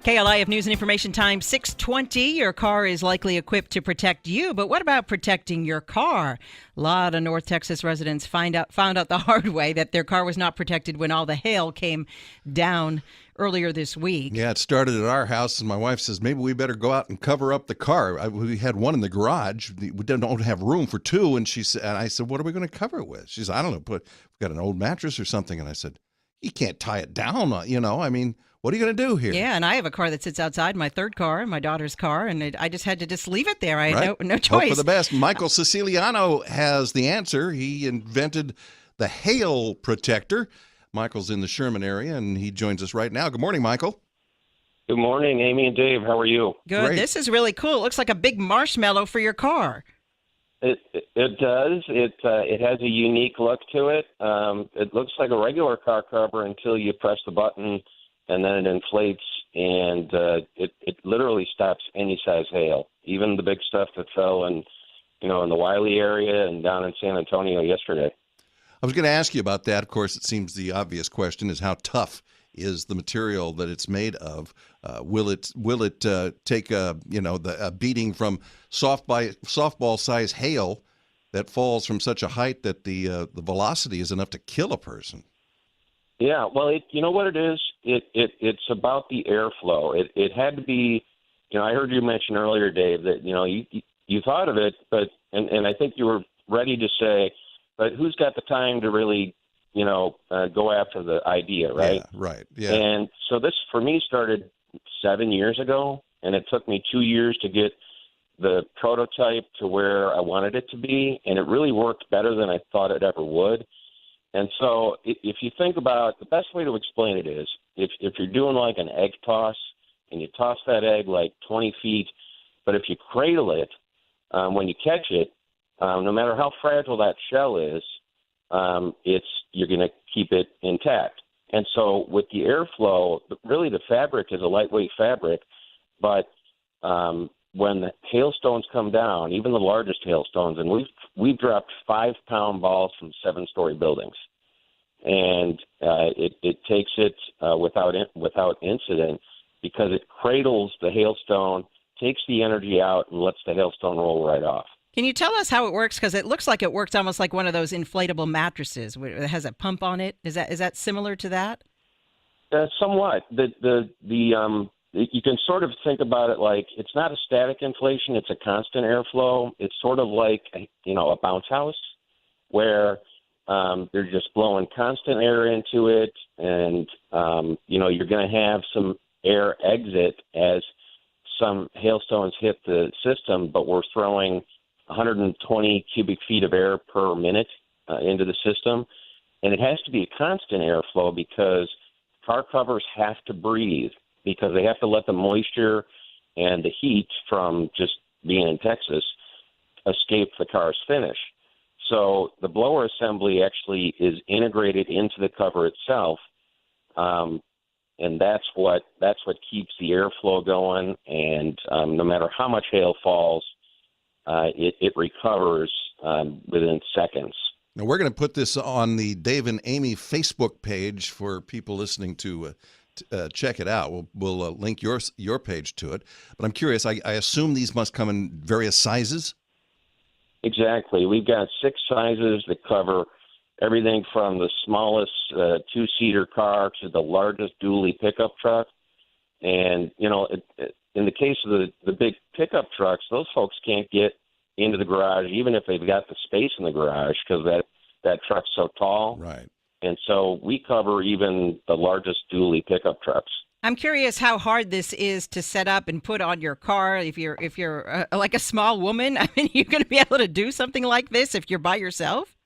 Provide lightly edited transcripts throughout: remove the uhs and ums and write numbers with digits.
KLIF News and Information Time, 6:20. Your car is likely equipped to protect you, but what about protecting your car? A lot of North Texas residents found out the hard way that their car was not protected when all the hail came down earlier this week. Yeah, it started at our house, and my wife says, maybe we better go out and cover up the car. We had one in the garage. We don't have room for two, and I said, what are we going to cover it with? She said, I don't know, we've got an old mattress or something. And I said, you can't tie it down, what are you going to do here? Yeah, and I have a car that sits outside, my third car, my daughter's car, and I just had to leave it there. I had no choice. Hope for the best. Michael Siciliano has the answer. He invented the hail protector. Michael's in the Sherman area, and he joins us right now. Good morning, Michael. Good morning, Amy and Dave. How are you? Good. Great. This is really cool. It looks like a big marshmallow for your car. It does. It has a unique look to it. It looks like a regular car cover until you press the button, and then it inflates, and it literally stops any size hail, even the big stuff that fell in the Wiley area and down in San Antonio yesterday. I was going to ask you about that. Of course, it seems the obvious question is how tough is the material that it's made of? Will it take a beating from softball size hail that falls from such a height that the velocity is enough to kill a person? Yeah, well, you know what it is? It's about the airflow. It had to be, I heard you mention earlier, Dave, that, you thought of it, but, and I think you were ready to say, but who's got the time to really, go after the idea, right? Yeah, right, yeah. And so this, for me, started 7 years ago, and it took me 2 years to get the prototype to where I wanted it to be, and it really worked better than I thought it ever would. And so if you think about, the best way to explain it is, if you're doing like an egg toss, and you toss that egg like 20 feet, but if you cradle it, when you catch it, no matter how fragile that shell is, you're going to keep it intact. And so with the airflow, really the fabric is a lightweight fabric, but when the hailstones come down, even the largest hailstones, and we've dropped 5-pound balls from 7-story buildings, and it takes it without incident because it cradles the hailstone, takes the energy out, and lets the hailstone roll right off. Can you tell us how it works? Because it looks like it works almost like one of those inflatable mattresses. It has a pump on it. Is that similar to that? Somewhat. You can sort of think about it like it's not a static inflation; it's a constant airflow. It's sort of like a bounce house where they're just blowing constant air into it, and you're going to have some air exit as some hailstones hit the system, but we're throwing 120 cubic feet of air per minute into the system. And it has to be a constant airflow because car covers have to breathe because they have to let the moisture and the heat from just being in Texas escape the car's finish. So the blower assembly actually is integrated into the cover itself. And that's what keeps the airflow going. And no matter how much hail falls, it recovers within seconds. Now, we're going to put this on the Dave and Amy Facebook page for people listening to check it out. We'll link your page to it. But I'm curious, I assume these must come in various sizes? Exactly. We've got 6 sizes that cover everything from the smallest 2-seater car to the largest dually pickup truck. And, in the case of the big pickup trucks, those folks can't get into the garage, even if they've got the space in the garage, because that truck's so tall. Right. And so we cover even the largest dually pickup trucks. I'm curious how hard this is to set up and put on your car. If you're like a small woman, I mean, you're going to be able to do something like this if you're by yourself?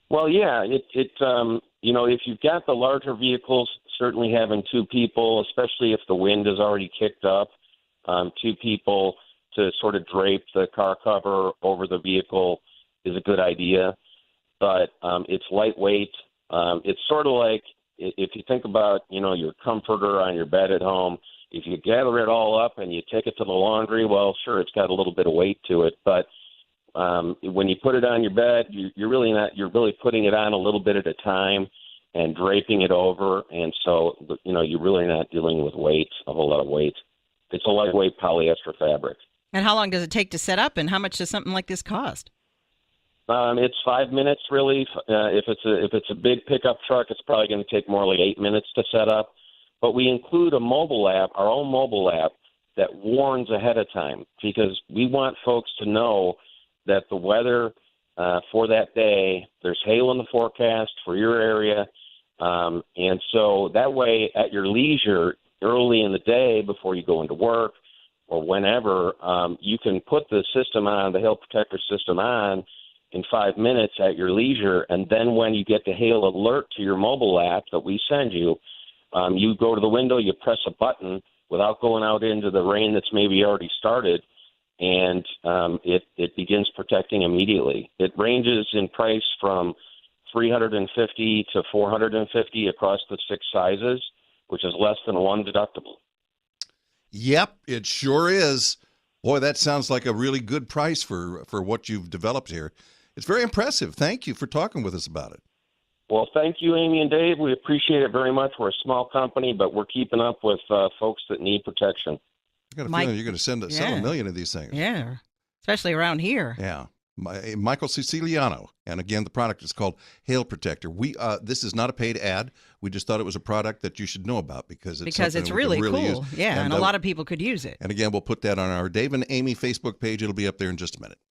Well, yeah. If you've got the larger vehicles, certainly having 2 people, especially if the wind is already kicked up, 2 people to sort of drape the car cover over the vehicle is a good idea. But it's lightweight. It's sort of like if you think about, your comforter on your bed at home, if you gather it all up and you take it to the laundry, well, sure, it's got a little bit of weight to it. But when you put it on your bed, you're really putting it on a little bit at a time. and draping it over. And so, you're really not dealing with weight, a whole lot of weight. It's a lightweight polyester fabric. And how long does it take to set up, and how much does something like this cost? It's 5 minutes, really. If it's a big pickup truck, it's probably going to take more like 8 minutes to set up. But we include a mobile app, our own mobile app, that warns ahead of time, because we want folks to know that the weather for that day, there's hail in the forecast for your area. And so that way, at your leisure, early in the day before you go into work or whenever, you can put the system on, the hail protector system on, in 5 minutes at your leisure. And then when you get the hail alert to your mobile app that we send you, you go to the window, you press a button without going out into the rain that's maybe already started, and it begins protecting immediately. It ranges in price from $350 to $450 across the 6 sizes, which is less than one deductible. Yep, it sure is. Boy, that sounds like a really good price for what you've developed here. It's very impressive. Thank you for talking with us about it. Well, thank you, Amy and Dave. We appreciate it very much. We're a small company, but we're keeping up with folks that need protection. I got a feeling you're going to sell a million of these things. Yeah, especially around here. Yeah. Michael Siciliano. And again, the product is called Hail Protector. This is not a paid ad. We just thought it was a product that you should know about because it's really cool. Use. Yeah, and a lot of people could use it. And again, we'll put that on our Dave and Amy Facebook page. It'll be up there in just a minute.